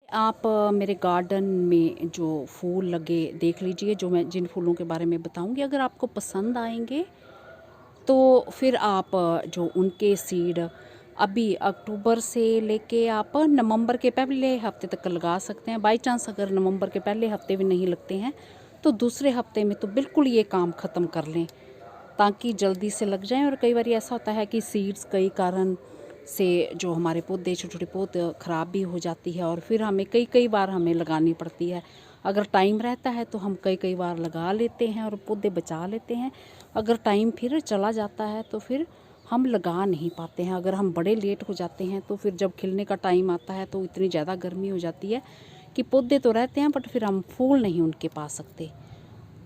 आप मेरे गार्डन में जो फूल लगे देख लीजिए, जो मैं जिन फूलों के बारे में बताऊंगी, अगर आपको पसंद आएंगे तो फिर आप जो उनके सीड अभी अक्टूबर से लेके आप नवंबर के पहले हफ्ते तक लगा सकते हैं। बाई चांस अगर नवंबर के पहले हफ्ते भी नहीं लगते हैं तो दूसरे हफ्ते में तो बिल्कुल ये काम ख़त्म कर लें ताकि जल्दी से लग जाएं। और कई बार ऐसा होता है कि सीड्स कई कारण से जो हमारे पौधे छोटे छोटे पौधे ख़राब भी हो जाती है और फिर हमें कई बार हमें लगानी पड़ती है। अगर टाइम रहता है तो हम कई बार लगा लेते हैं और पौधे बचा लेते हैं। अगर टाइम फिर चला जाता है तो फिर हम लगा नहीं पाते हैं। अगर हम बड़े लेट हो जाते हैं तो फिर जब खिलने का टाइम आता है तो इतनी ज़्यादा गर्मी हो जाती है कि पौधे तो रहते हैं बट फिर हम फूल नहीं उनके पा सकते।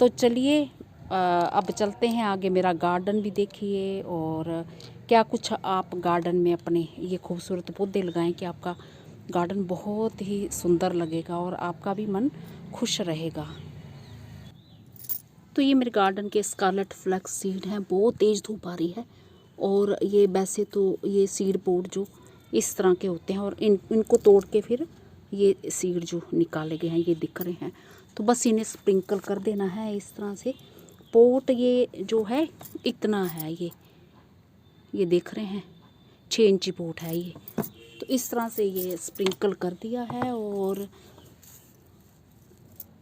तो चलिए अब चलते हैं आगे, मेरा गार्डन भी देखिए और क्या कुछ आप गार्डन में अपने ये खूबसूरत पौधे लगाएं कि आपका गार्डन बहुत ही सुंदर लगेगा और आपका भी मन खुश रहेगा। तो ये मेरे गार्डन के स्कारलेट फ्लैक्स सीड हैं। बहुत तेज़ धूप आ रही है और ये वैसे तो ये सीड पोड जो इस तरह के होते हैं और इनको तोड़ के फिर ये सीड जो निकाले गए हैं ये दिख रहे हैं, तो बस इन्हें स्प्रिंकल कर देना है इस तरह से। पोट ये जो है इतना है, ये देख रहे हैं 6 इंची पोट है ये। तो इस तरह से ये स्प्रिंकल कर दिया है और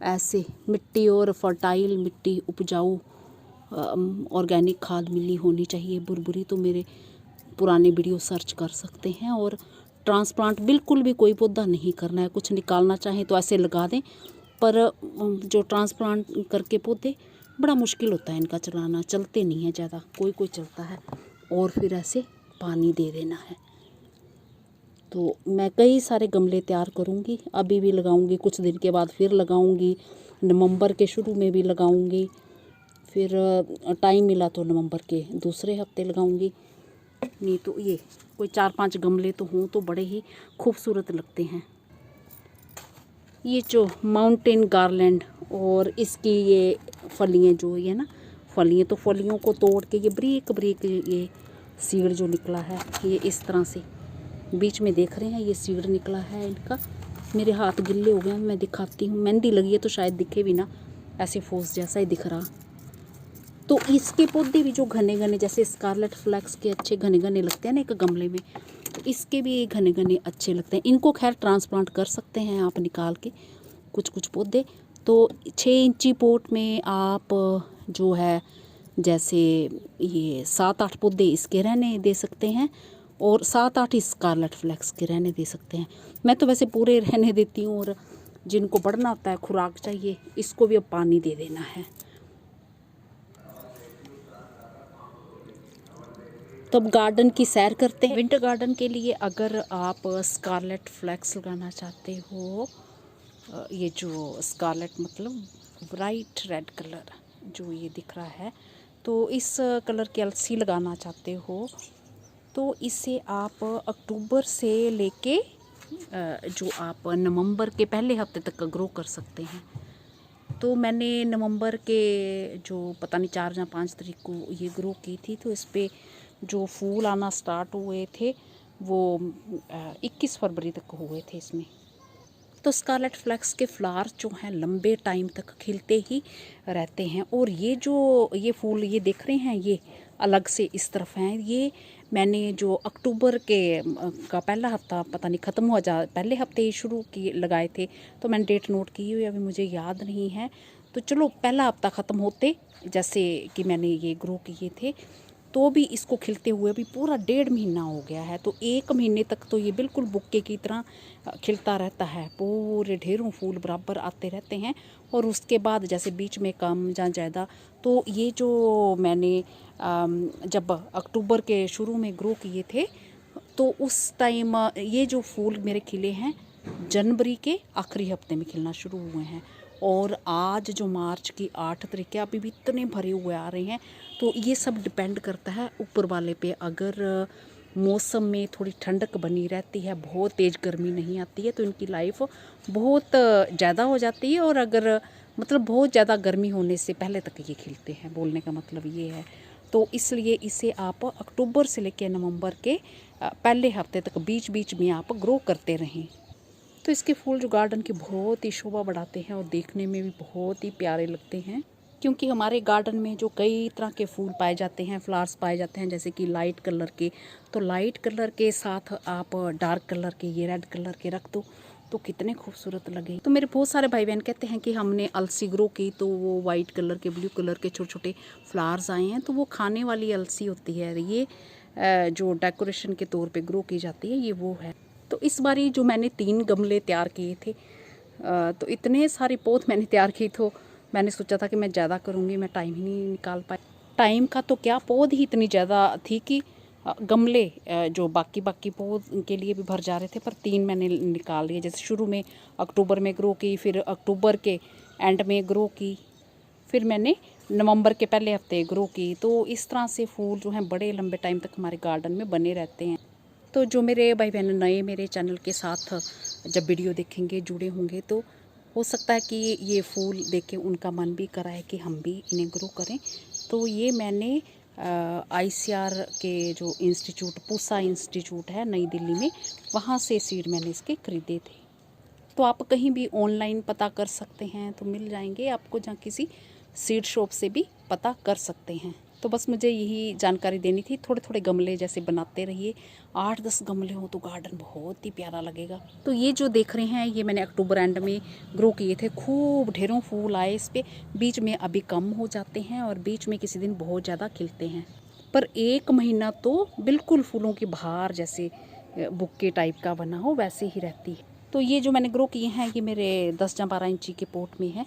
ऐसे मिट्टी और फर्टाइल मिट्टी, उपजाऊ ऑर्गेनिक खाद मिली होनी चाहिए। बुरबुरी तो मेरे पुराने वीडियो सर्च कर सकते हैं। और ट्रांसप्लांट बिल्कुल भी कोई पौधा नहीं करना है, कुछ निकालना चाहें तो ऐसे लगा दें, पर जो ट्रांसप्लांट करके पौधे बड़ा मुश्किल होता है इनका चलाना, चलते नहीं है ज़्यादा, कोई चलता है। और फिर ऐसे पानी दे देना है। तो मैं कई सारे गमले तैयार करूँगी, अभी भी लगाऊँगी, कुछ दिन के बाद फिर लगाऊँगी, नवंबर के शुरू में भी लगाऊँगी, फिर टाइम मिला तो नवंबर के दूसरे हफ्ते लगाऊँगी। नहीं तो ये कोई 4-5 गमले तो हों तो बड़े ही खूबसूरत लगते हैं। ये जो माउंटेन गार्लैंड और इसकी ये फलियाँ जो ये ना फलियाँ, तो फलियों को तोड़ के ये बारीक ये सीड जो निकला है ये इस तरह से बीच में देख रहे हैं, ये सीड निकला है इनका। मेरे हाथ गिल्ले हो गए हैं, मैं दिखाती हूँ। मेहंदी लगी है तो शायद दिखे भी ना, ऐसे फूस जैसा ही दिख रहा। तो इसके पौधे भी जो घने जैसे स्कारलेट फ्लैक्स के अच्छे घने लगते हैं ना एक गमले में, तो इसके भी घने अच्छे लगते हैं। इनको खैर ट्रांसप्लांट कर सकते हैं आप निकाल के कुछ पौधे। तो 6 इंची पोट में आप जो है जैसे ये 7-8 पौधे इसके रहने दे सकते हैं और 7-8 स्कारलेट फ्लैक्स के रहने दे सकते हैं। मैं तो वैसे पूरे रहने देती हूँ और जिनको बढ़ना होता है, खुराक चाहिए, इसको भी अब पानी दे देना है। तो अब गार्डन की सैर करते हैं। विंटर गार्डन के लिए अगर आप स्कारलेट फ्लैक्स लगाना चाहते हो, ये जो स्कारलेट मतलब ब्राइट रेड कलर जो ये दिख रहा है, तो इस कलर की अलसी लगाना चाहते हो तो इसे आप अक्टूबर से लेके जो आप नवंबर के पहले हफ्ते तक ग्रो कर सकते हैं। तो मैंने नवंबर के जो पता नहीं 4 या 5 तारीख को ये ग्रो की थी, तो इस पर जो फूल आना स्टार्ट हुए थे वो 21 फरवरी तक हुए थे इसमें। तो स्कारलेट फ्लैक्स के फ्लावर्स जो हैं लंबे टाइम तक खिलते ही रहते हैं। और ये फूल ये देख रहे हैं, ये अलग से इस तरफ हैं। ये मैंने जो अक्टूबर के का पहला हफ्ता पता नहीं ख़त्म हुआ पहले हफ्ते ही शुरू किए लगाए थे, तो मैंने डेट नोट की हुई, अभी मुझे याद नहीं है। तो चलो पहला हफ्ता ख़त्म होते जैसे कि मैंने ये ग्रो किए थे, तो भी इसको खिलते हुए भी पूरा 1.5 महीना हो गया है। तो 1 महीने तक तो ये बिल्कुल बुक्के की तरह खिलता रहता है, पूरे ढेरों फूल बराबर आते रहते हैं। और उसके बाद जैसे बीच में कम या ज़्यादा, तो ये जो मैंने जब अक्टूबर के शुरू में ग्रो किए थे तो उस टाइम ये जो फूल मेरे खिले हैं जनवरी के आखिरी हफ्ते में खिलना शुरू हुए हैं। और आज जो मार्च की 8 तारीख है, अभी भी इतने भरे हुए आ रहे हैं। तो ये सब डिपेंड करता है ऊपर वाले पे। अगर मौसम में थोड़ी ठंडक बनी रहती है, बहुत तेज़ गर्मी नहीं आती है, तो इनकी लाइफ बहुत ज़्यादा हो जाती है। और अगर मतलब बहुत ज़्यादा गर्मी होने से पहले तक ये खिलते हैं, बोलने का मतलब ये है। तो इसलिए इसे आप अक्टूबर से लेकर नवंबर के पहले हफ्ते तक बीच बीच में आप ग्रो करते रहें। तो इसके फूल जो गार्डन की बहुत ही शोभा बढ़ाते हैं और देखने में भी बहुत ही प्यारे लगते हैं। क्योंकि हमारे गार्डन में जो कई तरह के फूल पाए जाते हैं, फ्लावर्स पाए जाते हैं, जैसे कि लाइट कलर के, तो लाइट कलर के साथ आप डार्क कलर के, ये रेड कलर के रख दो तो कितने खूबसूरत लगे। तो मेरे बहुत सारे भाई बहन कहते हैं कि हमने अलसी ग्रो की तो वो वाइट कलर के, ब्लू कलर के छोटे छोटे फ्लावर्स आए हैं, तो वो खाने वाली अलसी होती है, ये जो डेकोरेशन के तौर पे ग्रो की जाती है ये वो है। तो इस बारी जो मैंने 3 गमले तैयार किए थे, तो इतने सारे पौध मैंने तैयार किए, तो मैंने सोचा था कि मैं ज़्यादा करूँगी, मैं टाइम ही नहीं निकाल पाई। टाइम का तो क्या, पौध ही इतनी ज़्यादा थी कि गमले जो बाकी पौध के लिए भी भर जा रहे थे, पर 3 मैंने निकाल लिए। जैसे शुरू में अक्टूबर में ग्रो की, फिर अक्टूबर के एंड में ग्रो की, फिर मैंने नवंबर के पहले हफ्ते ग्रो की। तो इस तरह से फूल जो हैं बड़े लंबे टाइम तक हमारे गार्डन में बने रहते हैं। तो जो मेरे भाई बहन नए मेरे चैनल के साथ जब वीडियो देखेंगे, जुड़े होंगे, तो हो सकता है कि ये फूल देख के उनका मन भी करा है कि हम भी इन्हें ग्रो करें। तो ये मैंने ICR के जो इंस्टीट्यूट, पूसा इंस्टीट्यूट है नई दिल्ली में, वहाँ से सीड मैंने इसके ख़रीदे थे। तो आप कहीं भी ऑनलाइन पता कर सकते हैं तो मिल जाएंगे आपको, जहाँ किसी सीड शॉप से भी पता कर सकते हैं। तो बस मुझे यही जानकारी देनी थी। थोड़े थोड़े गमले जैसे बनाते रहिए, 8-10 गमले हो तो गार्डन बहुत ही प्यारा लगेगा। तो ये जो देख रहे हैं ये मैंने अक्टूबर एंड में ग्रो किए थे, खूब ढेरों फूल आए इस पर। बीच में अभी कम हो जाते हैं और बीच में किसी दिन बहुत ज़्यादा खिलते हैं, पर 1 महीना तो बिल्कुल फूलों की बहार, जैसे बुक्के टाइप का बना हो वैसे ही रहती है। तो ये जो मैंने ग्रो किए हैं ये मेरे 10 या 12 इंची के पोट में है।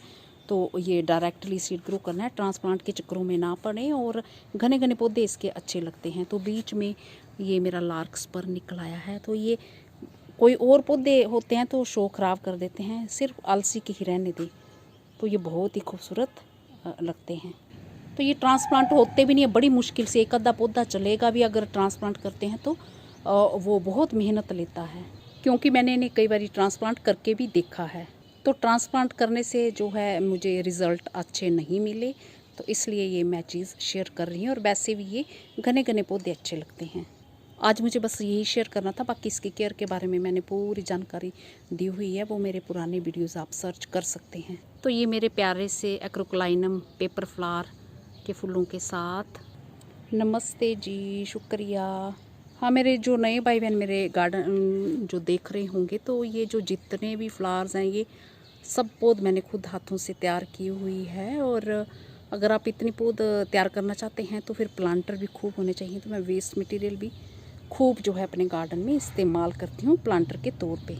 तो ये डायरेक्टली सीड ग्रो करना है, ट्रांसप्लांट के चक्करों में ना पड़े, और घने घने पौधे इसके अच्छे लगते हैं। तो बीच में ये मेरा लार्क्सपर निकल आया है। तो ये कोई और पौधे होते हैं तो शो ख़राब कर देते हैं, सिर्फ अलसी के ही रहने दें। तो ये बहुत ही खूबसूरत लगते हैं। तो ये ट्रांसप्लांट होते भी नहीं है, बड़ी मुश्किल से एक आधा पौधा चलेगा भी अगर ट्रांसप्लांट करते हैं तो वो बहुत मेहनत लेता है, क्योंकि मैंने इन्हें कई बार ट्रांसप्लांट करके भी देखा है। तो ट्रांसप्लांट करने से जो है मुझे रिज़ल्ट अच्छे नहीं मिले, तो इसलिए ये मैं चीज़ शेयर कर रही हूँ। और वैसे भी ये घने घने पौधे अच्छे लगते हैं। आज मुझे बस यही शेयर करना था। बाकी इसकी केयर के बारे में मैंने पूरी जानकारी दी हुई है, वो मेरे पुराने वीडियोज़ आप सर्च कर सकते हैं। तो ये मेरे प्यारे से एक्रोक्लाइनम पेपर फ्लावर के फूलों के साथ। नमस्ते जी, शुक्रिया। हाँ, मेरे जो नए भाई बहन मेरे गार्डन जो देख रहे होंगे, तो ये जो जितने भी फ्लावर्स हैं ये सब पौध मैंने खुद हाथों से तैयार की हुई है। और अगर आप इतनी पौध तैयार करना चाहते हैं तो फिर प्लांटर भी खूब होने चाहिए। तो मैं वेस्ट मटेरियल भी खूब जो है अपने गार्डन में इस्तेमाल करती हूँ प्लांटर के तौर पे,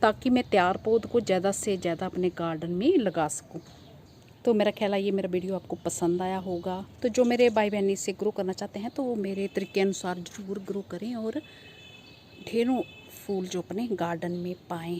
ताकि मैं तैयार पौध को ज़्यादा से ज़्यादा अपने गार्डन में लगा सकूँ। तो मेरा ख्याल है ये मेरा वीडियो आपको पसंद आया होगा। तो जो मेरे भाई बहन इसे ग्रो करना चाहते हैं तो वो मेरे तरीके अनुसार ज़रूर ग्रो करें और ढेरों फूल जो अपने गार्डन में पाएँ।